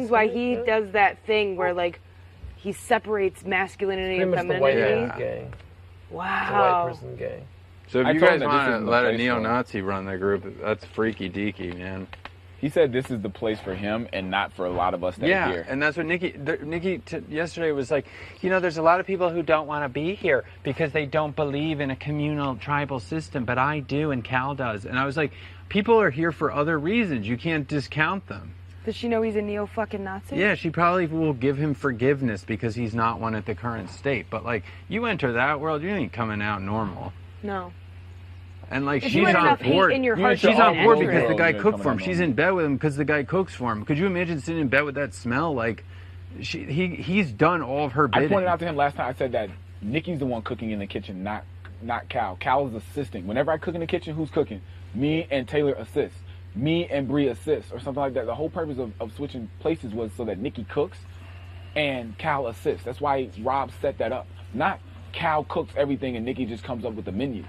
explains why he does that thing where, like, he separates masculinity and femininity. Yeah. Gay. Wow. It's a white person gay. So if you guys want to let a neo-Nazi run the group, that's freaky deaky, man. He said this is the place for him and not for a lot of us that are here. Yeah, and that's what Nikki yesterday was like, you know, there's a lot of people who don't want to be here because they don't believe in a communal tribal system, but I do and Cal does. And I was like, people are here for other reasons. You can't discount them. Does she know he's a neo-fucking-Nazi? Yeah, she probably will give him forgiveness because he's not one at the current state. But, like, you enter that world, you ain't coming out normal. No. And, like, if she's on board. In your heart, she's on board because the guy cooked for him. She's in bed with him because the guy cooks for him. Could you imagine sitting in bed with that smell? Like, he's done all of her bidding. I pointed out to him last time, I said that Nikki's the one cooking in the kitchen, not Cal. Cal is assisting. Whenever I cook in the kitchen, who's cooking? Me and Taylor assist. Me and Bree assist, or something like that. The whole purpose of switching places was so that Nikki cooks and Cal assists. That's why Rob set that up. Not Cal cooks everything and Nikki just comes up with the menu.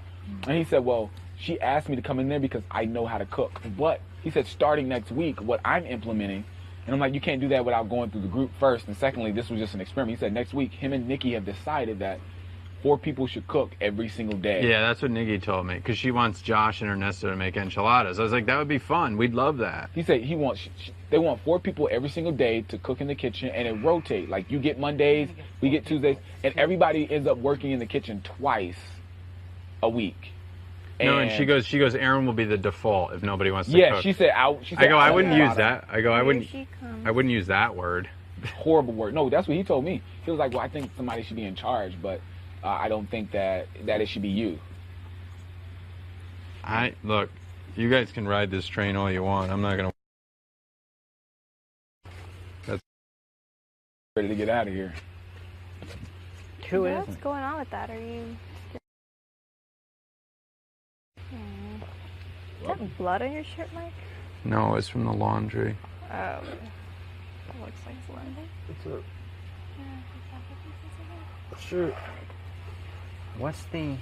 And he said, well, she asked me to come in there because I know how to cook. But he said, starting next week, what I'm implementing, and I'm like, you can't do that without going through the group first. And secondly, this was just an experiment. He said, next week, him and Nikki have decided that 4 people should cook every single day. Yeah, that's what Nikki told me, because she wants Josh and Ernesto to make enchiladas. I was like, that would be fun. We'd love that. He said they want 4 people every single day to cook in the kitchen, and it rotate. Like, you get Mondays, we get Tuesdays, and everybody ends up working in the kitchen twice a week. No, and she goes, Aaron will be the default if nobody wants to cook. Yeah, she said, I wouldn't use that. I wouldn't use that word. Horrible word. No, that's what he told me. He was like, well, I think somebody should be in charge, but I don't think that it should be you. Look, you guys can ride this train all you want. I'm not gonna. That's ready to get out of here. What's going on with that? Are you? Is that blood on your shirt, Mike? No, it's from the laundry. Oh, it looks like it's laundry. What's up? Yeah, Sure. What's the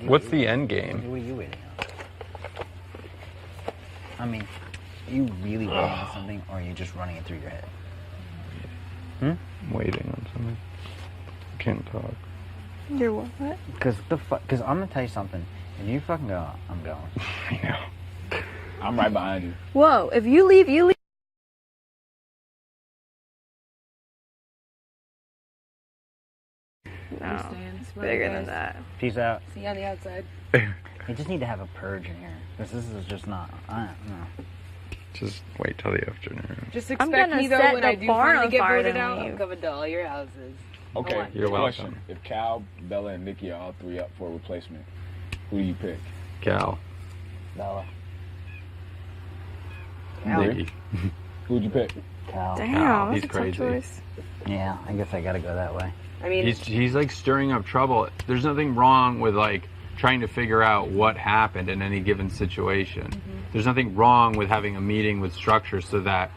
What's the end game? What are you waiting on? I mean, are you really waiting on something, or are you just running it through your head? I'm waiting on something. I can't talk. You're what? Because I'm gonna tell you something. If you fucking go, I'm going. I know. I'm right behind you. Whoa! If you leave, you leave. No, it's bigger than that. Peace out. See you on the outside. You just need to have a purge in here. Because this is just not. No. Just wait till the afternoon. Just I'm expect gonna me though set when the I do barn finally on get fire voted to out, leave. I'm coming to all your houses. Okay, You're question. welcome. If Cal, Bella, and Nikki are all 3 up for a replacement, who do you pick? Cal. Bella. Nikki. Who'd you pick? Cal. Damn, he's that's a crazy. tough choice. Yeah, I guess I gotta go that way. I mean, He's like stirring up trouble. There's nothing wrong with like trying to figure out what happened in any given situation. There's nothing wrong with having a meeting with structure so that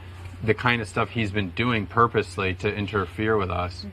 the kind of stuff he's been doing purposely to interfere with us.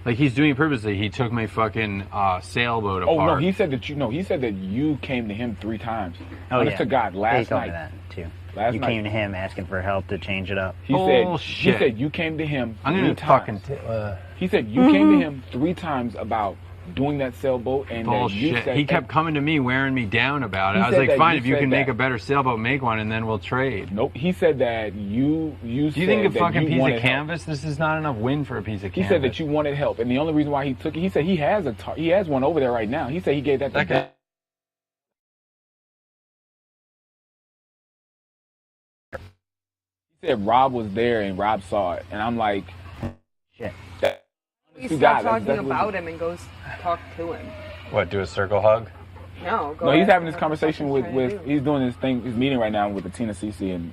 Like he's doing it purposely. He took my fucking sailboat apart. Oh no, he said that you came to him 3 times. Oh Honest yeah. to God, He last told me night. that too. Last you night. came to him asking for help to change it up. He Bullshit. said you came to him 3 I'm gonna times. fucking He said you came to him 3 times about doing that sailboat, and that you bullshit. said He kept coming to me, wearing me down about it. He I was said like, that fine, you if you said can make that. a better sailboat, make one, and then we'll trade. Nope. He said that you Do you said think a that fucking you piece wanted of help. canvas? This is not enough wind for a piece of He canvas. said that you wanted help, and the only reason why he took it, he said he has he has one over there right now. He said he gave that to That guy- He said Rob was there and Rob saw it, and I'm like, Shit. you two stop guys, talking that's what- about him and goes talk to him. What, do a circle hug? No, go No, he's ask having him this what conversation the fuck with he's trying to do. he's doing his meeting right now with the Tina Cece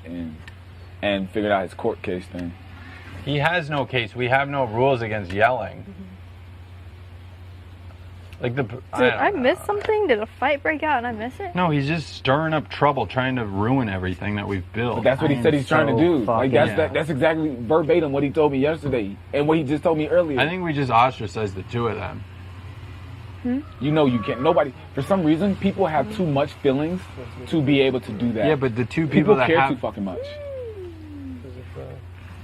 and figured out his court case thing. He has no case. We have no rules against yelling. Like the. Did I miss something? Did a fight break out and I miss it? No, he's just stirring up trouble, trying to ruin everything that we've built. But that's what I he said am he's trying to so do. Like fucking- that's exactly verbatim what he told me yesterday and what he just told me earlier. I think we just ostracized the two of them. You know you can't. Nobody, for some reason, people have too much feelings to be able to do that. Yeah, but the two people that care have too fucking much.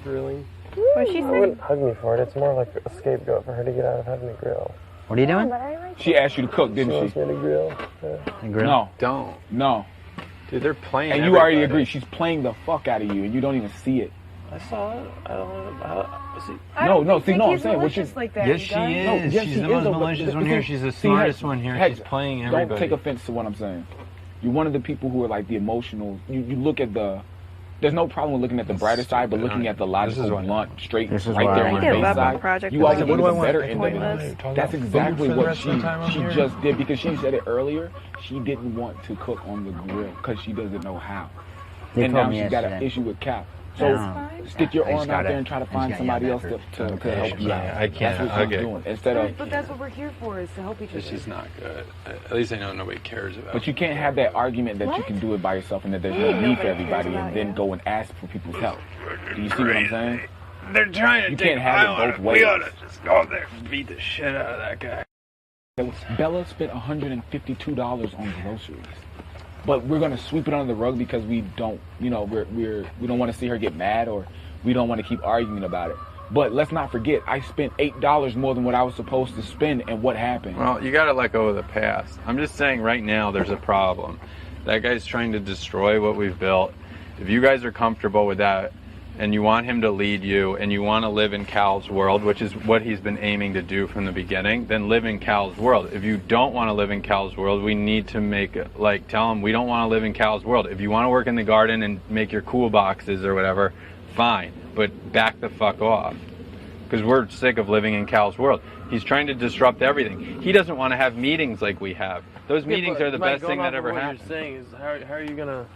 grilling. What'd she I say? wouldn't hug me for it. It's more like a scapegoat for her to get out of having to grill. What are you doing? She asked you to cook, She didn't wants she? me to grill. Yeah. The grill? No, Don't. no. Dude, they're playing. And you already everybody. agree. She's playing the fuck out of you, and you don't even see it. I saw it. I don't see. I No, don't no, think see, no, I'm Nikki's saying, what malicious you- like that. Yes, you she guys. is. No, yes, she's she the most is, but malicious one see, here. She's the see, smartest Hex, one here. Hex, She's playing everybody. Don't take offense to what I'm saying. You're one of the people who are like the emotional. You look at the. There's no problem with looking at the brighter side, but looking at the logical, blunt, straight, This is right why there I on wanna your give face up on side. project You is also like look at the pointless. better end of Pointless. it. That's exactly for the what rest she of the time I'm here? just did, because she said it earlier. She didn't want to cook on the grill because she doesn't know how, They and told now me she's got an yesterday. issue with Cap. That's So fine. stick your I just arm out gotta- there and try to I just find gotta somebody yell else at her. to help you out. I can't. That's what she's Okay. doing instead of. But that's what we're here for, is to help each other. She's not good. At least I know nobody cares about. But you can't have that argument that you can do it by yourself and that there's no need for everybody, and then you. go and ask for people's help. Do you see what I'm saying? They're trying to You take can't have it both ways. We ought to just go there and beat the shit out of that guy. Bella spent $152 on groceries, but we're gonna sweep it under the rug because we don't, we don't want to see her get mad, or we don't want to keep arguing about it. But let's not forget, I spent $8 more than what I was supposed to spend, and what happened? Well, you got to let go of the past. I'm just saying right now there's a problem. That guy's trying to destroy what we've built. If you guys are comfortable with that, and you want him to lead you, and you want to live in Cal's world, which is what he's been aiming to do from the beginning, then live in Cal's world. If you don't want to live in Cal's world, we need to tell him we don't want to live in Cal's world. If you want to work in the garden and make your cool boxes or whatever, fine, but back the fuck off. Because we're sick of living in Cal's world. He's trying to disrupt everything. He doesn't want to have meetings like we have. Those meetings are the best thing that ever happened. What you're saying is, how are you gonna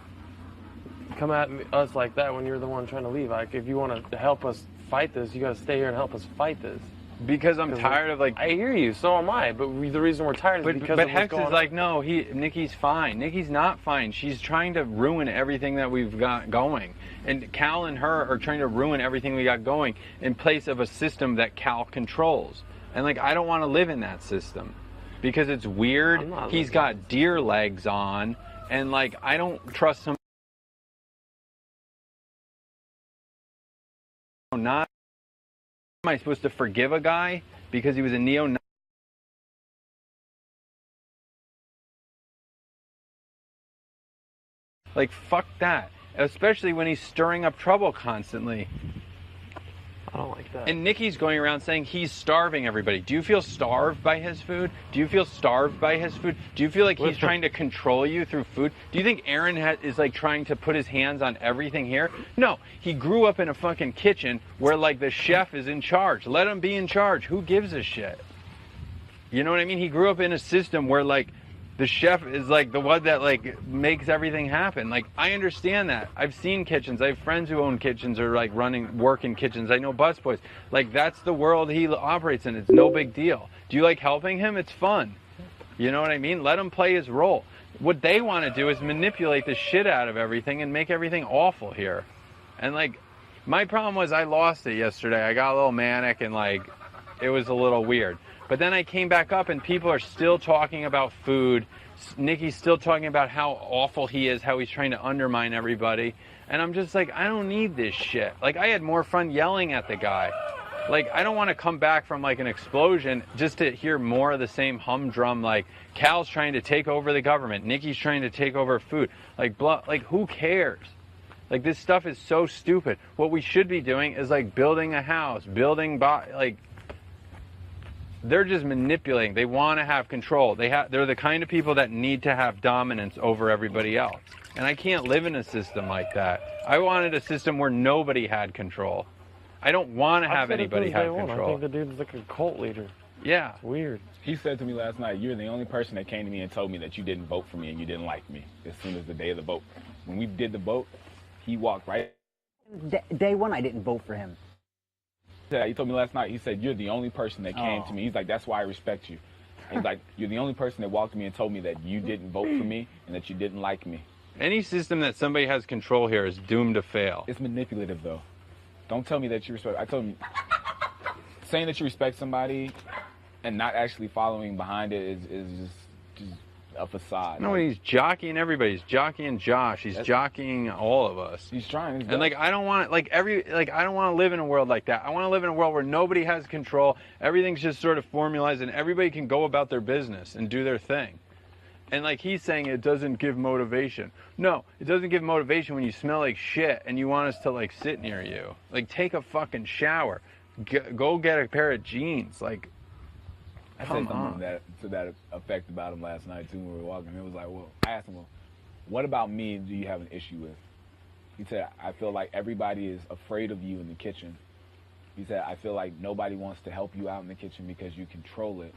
come at us like that when you're the one trying to leave? Like, if you want to help us fight this, you got to stay here and help us fight this. Because I'm tired of I hear you, so am I. But the reason we're tired is because but of what's Hex going is on. like, no, Nikki's fine. Nikki's not fine. She's trying to ruin everything that we've got going. And Cal and her are trying to ruin everything we got going in place of a system that Cal controls. And I don't want to live in that system because it's weird. He's got deer legs on, and I don't trust him. Not am I supposed to forgive a guy because he was a neo-Nazi? Fuck that. Especially when he's stirring up trouble constantly. I don't like that. And Nikki's going around saying he's starving everybody. Do you feel starved by his food? Do you feel starved by his food? Do you feel like he's trying to control you through food? Do you think Aaron is trying to put his hands on everything here? No, he grew up in a fucking kitchen where the chef is in charge. Let him be in charge. Who gives a shit? You know what I mean? He grew up in a system where the chef is the one that makes everything happen. I understand that. I've seen kitchens. I have friends who own kitchens or work in kitchens. I know busboys. That's the world he operates in. It's no big deal. Do you like helping him? It's fun. You know what I mean? Let him play his role. What they want to do is manipulate the shit out of everything and make everything awful here. And my problem was I lost it yesterday. I got a little manic and it was a little weird. But then I came back up and people are still talking about food. Nikki's still talking about how awful he is, how he's trying to undermine everybody. And I'm just I don't need this shit. I had more fun yelling at the guy. I don't want to come back from an explosion just to hear more of the same humdrum, Cal's trying to take over the government. Nikki's trying to take over food. Who cares? This stuff is so stupid. What we should be doing is building a house, they're just manipulating. They want to have control. They're the kind of people that need to have dominance over everybody else. And I can't live in a system like that. I wanted a system where nobody had control. I don't want to have anybody have control. I think the dude's like a cult leader. Yeah. It's weird. He said to me last night, "You're the only person that came to me and told me that you didn't vote for me and you didn't like me." As soon as the day of the vote, when we did the vote, he walked right. Day one, I didn't vote for him. Yeah, he told me last night. He said, "You're the only person that came to me." He's like, "That's why I respect you." And he's like, "You're the only person that walked to me and told me that you didn't vote for me and that you didn't like me." Any system that somebody has control here is doomed to fail. It's manipulative, though. Don't tell me that you respect. I told him, saying that you respect somebody and not actually following behind it is just a facade. No, he's jockeying everybody. He's jockeying Josh. He's jockeying all of us. He's trying. And like I don't want to I don't want to live in a world like that. I want to live in a world where nobody has control. Everything's just sort of formalized and everybody can go about their business and do their thing. And like he's saying it doesn't give motivation. No, it doesn't give motivation when you smell like shit and you want us to like sit near you. Like take a fucking shower. Go get a pair of jeans. Like I said something to that effect about him last night too when we were walking. It was like, well, I asked him, well, what about me do you have an issue with? He said, I feel like everybody is afraid of you in the kitchen. He said, I feel like nobody wants to help you out in the kitchen because you control it.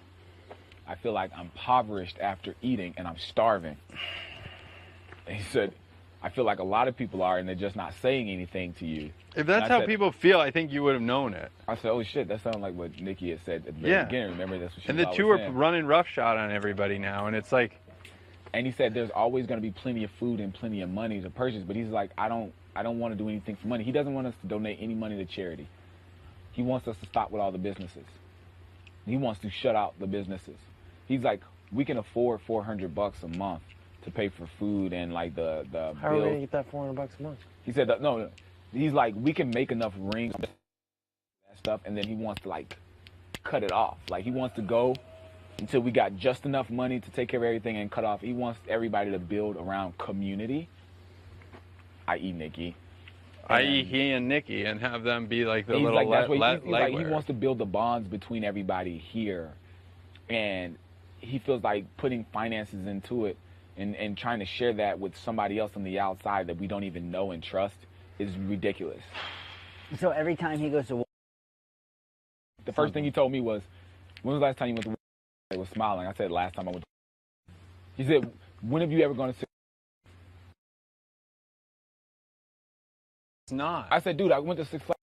I feel like I'm impoverished after eating and I'm starving. And he said, I feel like a lot of people are and they're just not saying anything to you. If that's how people feel, I think you would have known it. I said, oh shit, that sounded like what Nikki had said at the very beginning. Remember, that's what she and was the two are saying. running roughshod on everybody now, and it's like. And he said, there's always going to be plenty of food and plenty of money to purchase, but he's like, I don't want to do anything for money. He doesn't want us to donate any money to charity. He wants us to stop with all the businesses. He wants to shut out the businesses. He's like, we can afford $400 a month to pay for food and like the How are we gonna get that $400 a month? He said that, no. He's like, we can make enough rings, that stuff, and then he wants to like cut it off. Like he wants to go until we got just enough money to take care of everything and cut off. He wants everybody to build around community, i.e. Nikki. I.e. he and Nikki, and have them be like the little like, that's what leg he's like, he wants to build the bonds between everybody here. And he feels like putting finances into it and trying to share that with somebody else on the outside that we don't even know and trust is ridiculous. So every time he goes to the first thing he told me was, when was the last time you went to I was smiling. I said, last time I went to He said, when have you ever gone to Six It's not. I said, dude, I went to Six Flags.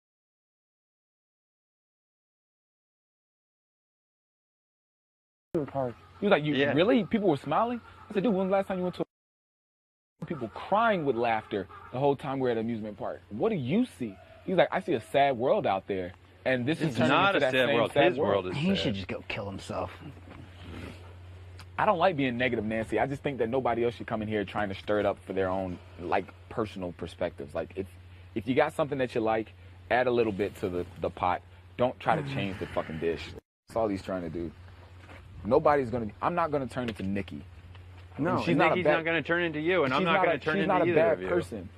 Park. He was like, you really? People were smiling? I said, dude, when was the last time you went to people crying with laughter the whole time we're at an amusement park? What do you see? He's like, I see a sad world out there. And this is not into a that sad same world. sad His world is He sad. should just go kill himself. I don't like being negative, Nancy. I just think that nobody else should come in here trying to stir it up for their own, like, personal perspectives. Like, if you got something that you like, add a little bit to the pot. Don't try to change the fucking dish. That's all he's trying to do. Nobody's going to... I'm not going to turn into Nikki. No, she's and not Nikki's not going to turn into you, and I'm not going to turn into either of you. She's not a bad person.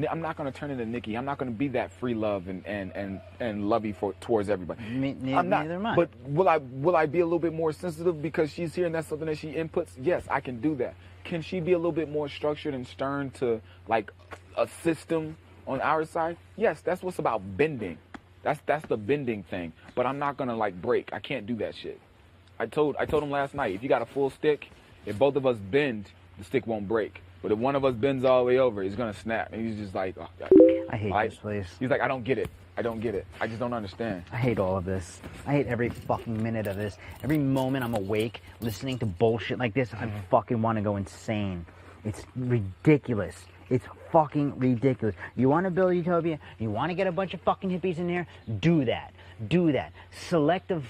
I'm not going to turn into Nikki. I'm not going to be that free love and lovey towards everybody. I'm not. Neither am I. But will I be a little bit more sensitive because she's here and that's something that she inputs? Yes, I can do that. Can she be a little bit more structured and stern to like a system on our side? Yes, that's what's about bending. That's the bending thing. But I'm not going to like break. I can't do that shit. I told him last night, if you got a full stick, if both of us bend, the stick won't break. But if one of us bends all the way over, it's going to snap. And he's just like, oh, I hate this place. He's like, I don't get it. I don't get it. I just don't understand. I hate all of this. I hate every fucking minute of this. Every moment I'm awake listening to bullshit like this, I fucking want to go insane. It's ridiculous. It's fucking ridiculous. You want to build a utopia? You want to get a bunch of fucking hippies in there? Do that. Do that. Select the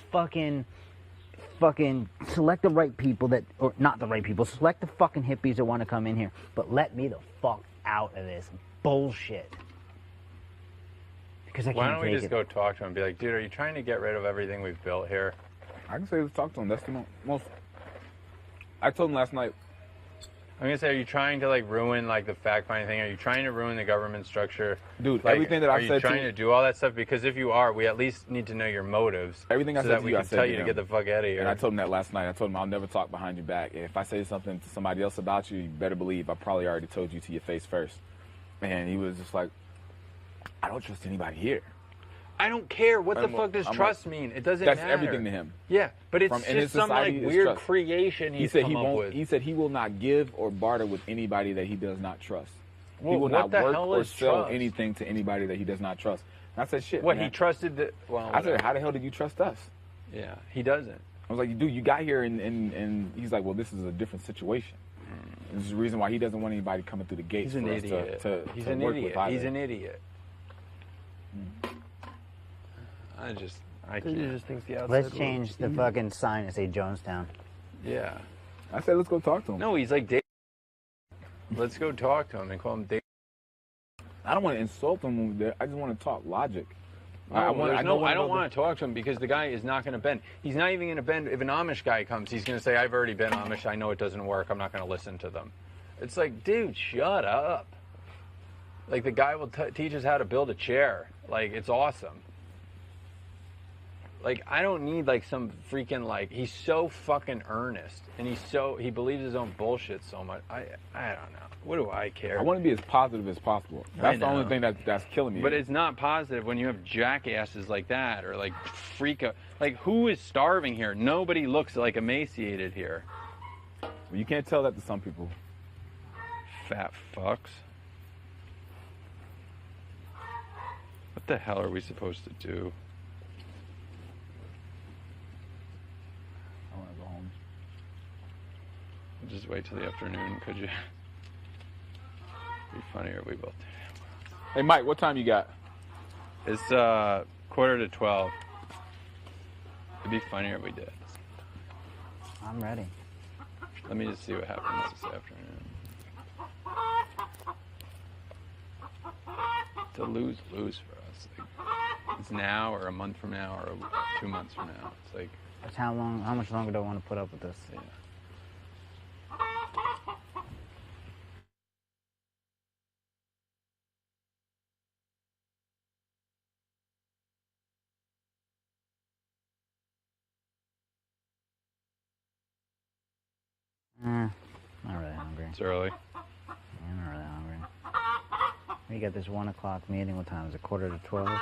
select the right people that, or not the right people, select the fucking hippies that want to come in here, but let me the fuck out of this bullshit. Because I can't Why don't we take just it. go talk to him and be like, dude, are you trying to get rid of everything we've built here? I can say let's talk to him. That's the most. I told him last night. I'm going to say, are you trying to like ruin like the fact-finding thing? Are you trying to ruin the government structure? Dude, like, everything that I've said are you trying to do all that stuff? Because if you are, we at least need to know your motives. Everything I so said that to we you, I can said tell to you to him. get the fuck out of here. And I told him that last night. I told him I'll never talk behind your back. If I say something to somebody else about you, you better believe I probably already told you to your face first. And he was just like, I don't trust anybody here. I don't care. What the I'm- fuck does I'm trust like, mean? It doesn't That's matter. everything to him. Yeah, but it's From- in his just some like society, it's weird trust. creation He he's said come he up won't. with. He said he will not give or barter with anybody that he does not trust. Well, he will what not the work hell or is sell trust? anything to anybody that he does not trust. And I said, shit. What, man. he trusted the... Well, I said, whatever. how the hell did you trust us? Yeah, he doesn't. I was like, dude, you got here and he's like, well, this is a different situation. This is the reason why he doesn't want anybody coming through the gates He's an for us idiot. He's to an work idiot. with either. He's an idiot. I He can't. just thinks the outside Let's world change is the easy. fucking sign and say Jonestown. Yeah. I said let's go talk to him. No, he's like Dave. Let's go talk to him and call him Dave. I don't want to insult him over there. I just want to talk logic. No, I don't want to talk to him because the guy is not going to bend. He's not even going to bend. If an Amish guy comes, he's going to say, I've already been Amish. I know it doesn't work. I'm not going to listen to them. It's like, dude, shut up. Like, the guy will teach us how to build a chair. Like, it's awesome. Like, I don't need, like, some freaking, like, he's so fucking earnest. And he believes his own bullshit so much. I don't know. What do I care? I want to be as positive as possible. That's the only thing that's killing me. But it's not positive when you have jackasses like that or, like, like, who is starving here? Nobody looks, like, emaciated here. Well, you can't tell that to some people. Fat fucks. What the hell are we supposed to do? I want to go home. Just wait till the afternoon, could you? Be funnier if we both did. Hey, Mike, what time you got? It's 11:45. It'd be funnier if we did. I'm ready. Let me just see what happens this afternoon. It's a lose-lose for us. Like, it's now or a month from now or 2 months from now. It's like, That's how much longer do I want to put up with this? yeah. Not really hungry. It's early. I'm not really hungry. We got this 1 o'clock meeting. What time is it? 11:45?